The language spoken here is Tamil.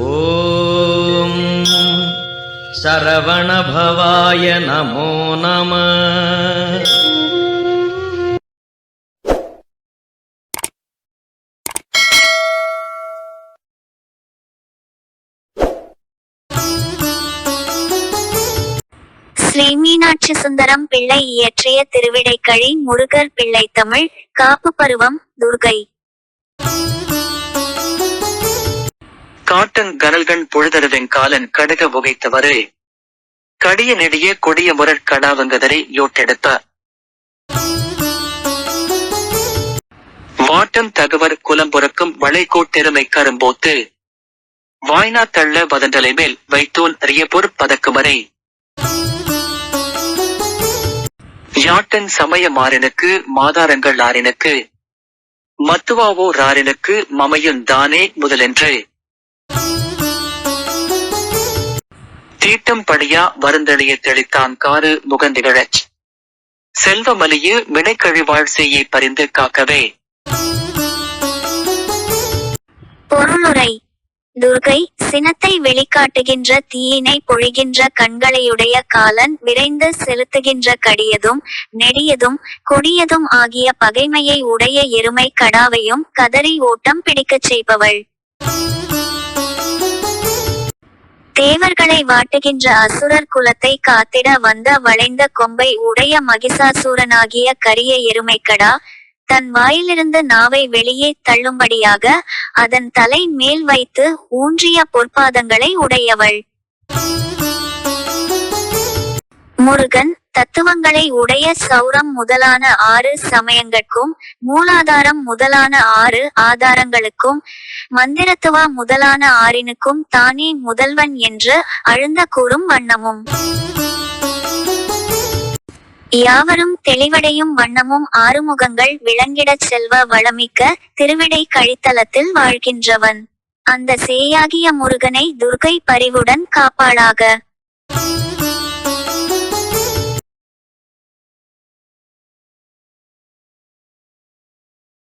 ஓம் சரவணபவாய நமோ நம. ஸ்ரீ மீனாட்சி சுந்தரம் பிள்ளை இயற்றிய திருவிடைக்கழி முருகர் பிள்ளை தமிழ். காப்பு பருவம் துர்கை. காட்டன் கனல்கண் பொழுதருவெங் காலன் கடக புகைத்தவரு கடிய நெடிய கொடிய முரற் கடாவங்கதரை யோட்டெடுத்த வாட்டம் தகவர் குலம்புறக்கும் வளைகோட்டெருமை கரும்போத்து வாய்னா தள்ள வதண்டலை மேல் வைத்தோன் ரியபொற் பதக்குமரை யாட்டன் சமய மாறனுக்கு மாதாரங்கள் ஆறினுக்கு மத்துவாவோ ராறினுக்கு மமையுன் தானே முதலென்று தீட்டம் படியா வருந்தளிய தெளித்தான் காரு முகந்திகழச் செல்வமலியு வினைக்கழிவாழ் செய்யை பறிந்து காக்கவே. பொருளுரை. துர்கை சினத்தை வெளிக்காட்டுகின்ற தீயினை பொழிகின்ற கண்களையுடைய காலன் விரைந்து செலுத்துகின்ற கடியதும் நெடியதும் கொடியதும் ஆகிய பகைமையை உடைய எருமை கடாவையும் கதறி ஓட்டம் பிடிக்கச் செய்பவள். தேவர்களை வாட்டுகின்ற அசுரர் குலத்தை காத்திட வந்த வளைந்த கொம்பை உடைய மகிஷாசூரனாகிய கரிய எருமைக்கடா தன் வாயிலிருந்து நாவை வெளியே தள்ளும்படியாக அதன் தலை மேல் வைத்து ஊன்றிய பொற்பாதங்களை உடையவள். முருகன் தத்துவங்களை உடைய சௌரம் முதலான 6 சமயங்கட்கும் மூலாதாரம் முதலான 6 ஆதாரங்களுக்கும் மந்திரத்துவா முதலான 6னுக்கும் தானே முதல்வன் என்று அழுந்த கூறும் வண்ணமும் யாவரும் தெளிவடையும் வண்ணமும் ஆறுமுகங்கள் விளங்கிடச் செல்வ வளமிக்க திருவிடை கழித்தலத்தில் வாழ்கின்றவன் அந்த சேயாகிய முருகனை துர்கை பரிவுடன் காப்பாளாக.